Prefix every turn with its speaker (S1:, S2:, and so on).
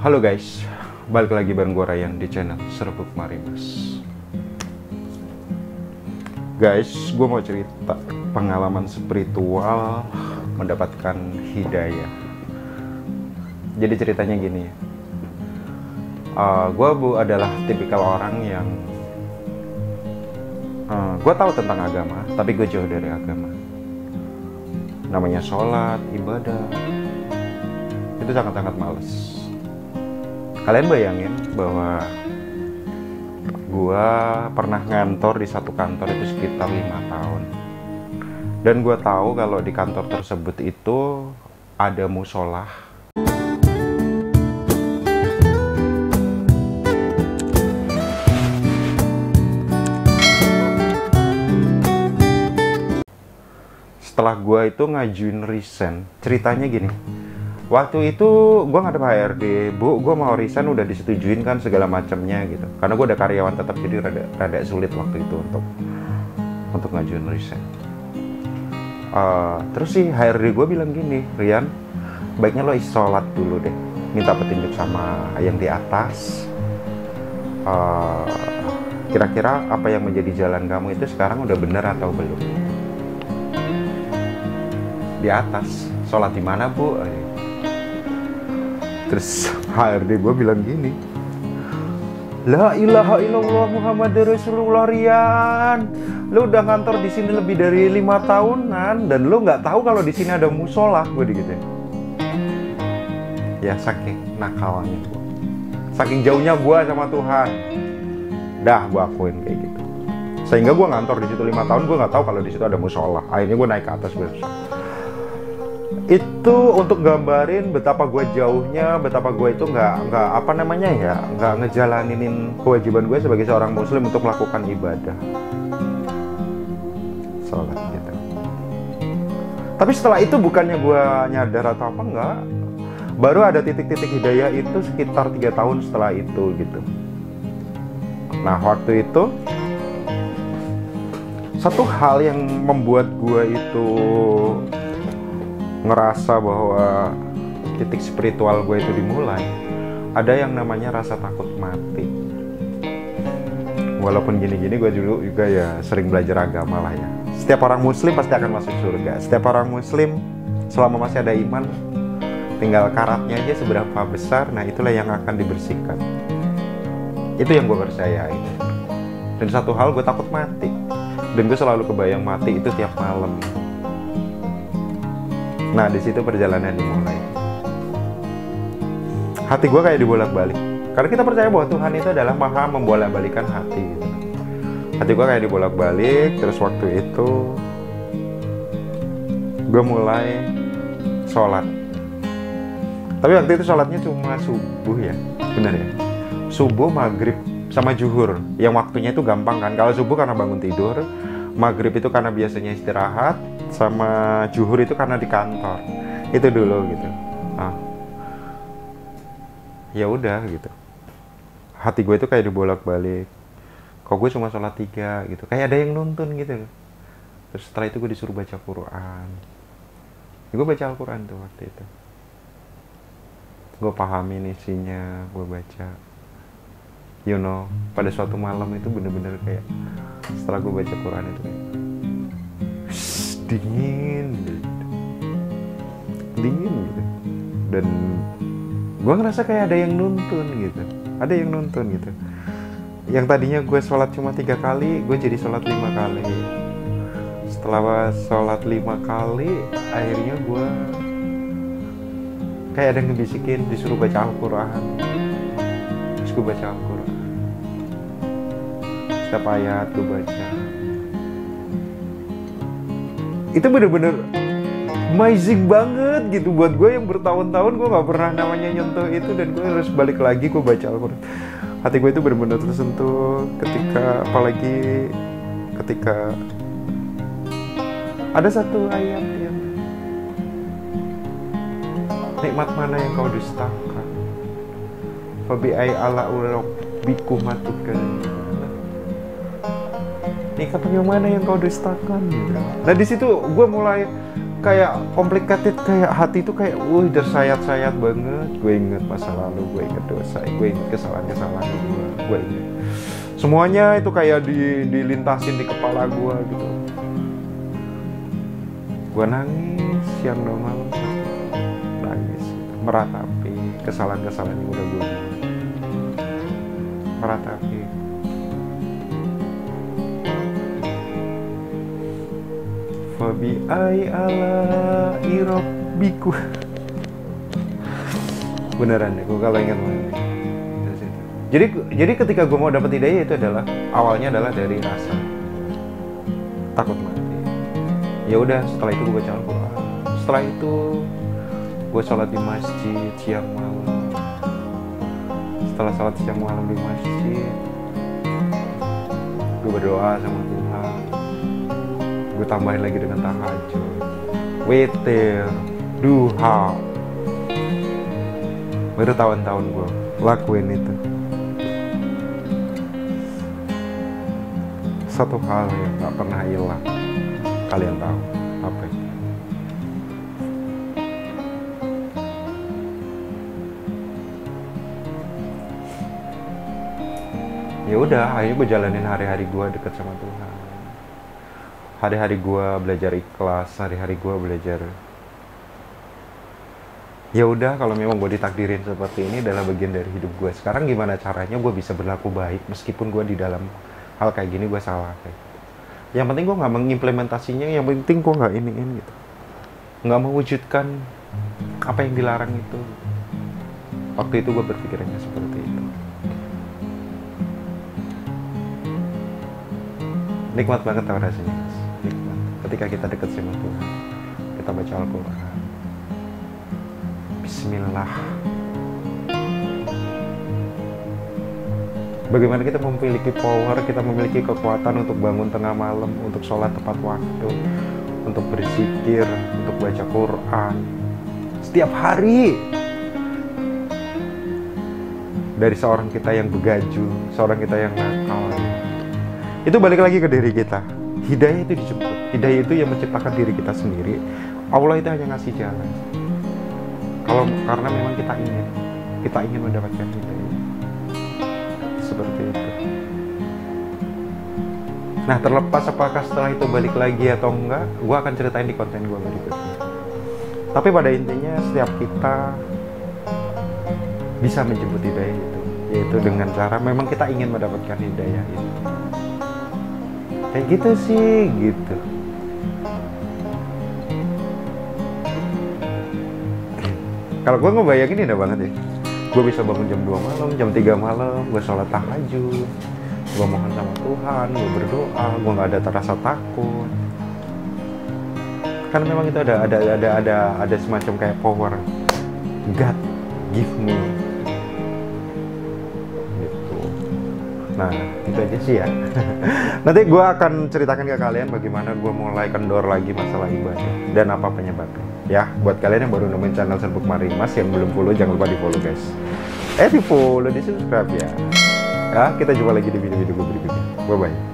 S1: Halo guys, balik lagi bareng gue Ryan di channel Serbuk Marimas. Guys, gue mau cerita pengalaman spiritual mendapatkan hidayah. Jadi ceritanya gini, gue adalah tipikal orang yang gue tahu tentang agama, tapi gue jauh dari agama. Namanya sholat, ibadah, itu sangat-sangat males. Kalian bayangin bahwa gue pernah ngantor di satu kantor itu sekitar 5 tahun. Dan gue tahu kalau di kantor tersebut itu ada musola. Setelah gue itu ngajuin resign, ceritanya gini. Waktu itu gue nggak ada HRD, bu, gue mau resign udah disetujuin kan segala macamnya gitu. Karena gue udah karyawan tetap, jadi rada sulit waktu itu untuk ngajuin resign. Terus sih HRD gue bilang gini, Rian, baiknya lo sholat dulu deh, minta petunjuk sama yang di atas. Kira-kira apa yang menjadi jalan kamu itu sekarang udah bener atau belum? Di atas, sholat di mana bu? Terus HRD gue bilang gini, la ilaha illallah Muhammad Rasulullah Rian, lu udah ngantor di sini lebih dari 5 tahunan dan lu nggak tahu kalau di sini ada musola, gue digituin. Ya saking nakalnya gue, saking jauhnya gue sama Tuhan, dah gue akuin kayak gitu. Sehingga gue ngantor di situ 5 tahun, gue nggak tahu kalau di situ ada musola. Akhirnya gue naik ke atas besok. Itu untuk gambarin betapa gue jauhnya, betapa gue itu nggak ngejalanin kewajiban gue sebagai seorang muslim untuk melakukan ibadah sholat gitu. Tapi setelah itu bukannya gue nyadar atau apa, enggak, baru ada titik-titik hidayah itu sekitar 3 tahun setelah itu gitu. Nah waktu itu satu hal yang membuat gue itu ngerasa bahwa titik spiritual gue itu dimulai, ada yang namanya rasa takut mati. Walaupun gini-gini gue dulu juga ya sering belajar agama lah ya. Setiap orang muslim pasti akan masuk surga. Setiap orang muslim selama masih ada iman, tinggal karatnya aja seberapa besar, nah itulah yang akan dibersihkan. Itu yang gue percayain. Dan satu hal, gue takut mati. Dan gue selalu kebayang mati itu tiap malam. Nah di situ perjalanan dimulai. Hati gue kayak dibolak-balik. Karena kita percaya bahwa Tuhan itu adalah maha membolak-balikan hati gitu. Hati gue kayak dibolak-balik. Terus waktu itu gue mulai sholat. Tapi waktu itu sholatnya cuma subuh ya, benar ya. Subuh, maghrib, sama zuhur. Yang waktunya itu gampang kan. Kalau subuh karena bangun tidur, maghrib itu karena biasanya istirahat, sama zuhur itu karena di kantor. Itu dulu gitu. Nah, ya udah gitu. Hati gue itu kayak dibolak-balik. Kok gue cuma sholat 3 gitu. Kayak ada yang nonton gitu. Terus setelah itu gue disuruh baca Quran. Ya, gue baca Al-Quran tuh waktu itu. Gue pahamin isinya, gue baca. You know, pada suatu malam itu bener-bener kayak setelah gue baca Quran itu kayak dingin gitu. Dan gue ngerasa kayak ada yang nuntun gitu. Ada yang nuntun gitu. Yang tadinya gue sholat cuma 3 kali, gue jadi sholat 5 kali. Setelah sholat 5 kali, akhirnya gue kayak ada yang ngebisikin, disuruh baca Al-Quran. Terus gue baca Al-Quran. Setiap ayat gue baca. Itu bener-bener amazing banget gitu buat gue yang bertahun-tahun gue gak pernah namanya nyentuh itu. Dan gue harus balik lagi, gue baca Al-Quran. Hati gue itu bener-bener tersentuh apalagi ketika ada satu ayat yang, nikmat mana yang kau dustakan, fabi'ai ala rabbikum matukan. Nikmat mana yang kau dustakan gitu. Nah di situ gue mulai kayak complicated, kayak hati itu kayak tersayat-sayat banget. Gue inget masa lalu, gue inget dosa, gue inget kesalahan-kesalahan gue inget semuanya itu kayak dilintasin di kepala gue gitu. Gue nangis siang dan malam, nangis meratapi kesalahan-kesalahan yang udah gue buat, meratapi. Fabi ai ala irobbiku. Beneran deh, gue kalau ingat banget. Jadi ketika gue mau dapet hidayah itu adalah awalnya adalah dari rasa takut mati. Ya udah, setelah itu gue baca Al-Quran. Setelah itu gue sholat di masjid siang malam. Setelah sholat siang malam di masjid, gue berdoa sama Tuhan. Gue tambahin lagi dengan tahajud, witir, duha. Baru tahun-tahun gue lakuin itu. Satu hal yang gak pernah hilang, kalian tahu apa itu? Ya udah, akhirnya gue jalanin hari-hari gue deket sama Tuhan. Hari-hari gue belajar ikhlas, hari-hari gue belajar. Ya udah, kalau memang gue ditakdirin seperti ini adalah bagian dari hidup gue. Sekarang gimana caranya gue bisa berlaku baik meskipun gue di dalam hal kayak gini gue salah kayak. Yang penting gue nggak mengimplementasinya, yang penting gue nggak iniin gitu, nggak mewujudkan apa yang dilarang itu. Waktu itu gue berpikirannya seperti itu. Nikmat banget tau rasanya, mas. Nikmat ketika kita dekat sama Tuhan, kita baca Al-Quran, Bismillah. Bagaimana kita memiliki power, kita memiliki kekuatan untuk bangun tengah malam, untuk sholat tepat waktu, untuk berzikir, untuk baca Quran setiap hari. Dari seorang kita yang begaju, seorang kita yang nakal, itu balik lagi ke diri kita. Hidayah itu dijemput, hidayah itu yang menciptakan diri kita sendiri. Allah itu hanya ngasih jalan. Karena memang kita ingin mendapatkan hidayah. Seperti itu. Nah, terlepas apakah setelah itu balik lagi atau enggak, gue akan ceritain di konten gue berikutnya. Tapi pada intinya setiap kita bisa menjemput hidayah itu, yaitu dengan cara memang kita ingin mendapatkan hidayah itu. Kayak gitu sih, gitu. Kalau gue ngebayangin indah banget ya. Gue bisa bangun jam 2 malam, jam 3 malam, gue sholat tahajud, gue mohon sama Tuhan, gue berdoa, gue nggak ada terasa takut. Karena memang itu ada semacam kayak power, God give me, gitu. Nah, itu aja sih ya. Nanti gue akan ceritakan ke kalian bagaimana gue mulai kendor lagi masalah ibadah dan apa penyebabnya. Ya, buat kalian yang baru nemuin channel Serbuk Marimas, yang belum follow, jangan lupa di follow guys. Di follow, di subscribe ya. Ya, kita jumpa lagi di video-video gue berikutnya. Bye-bye.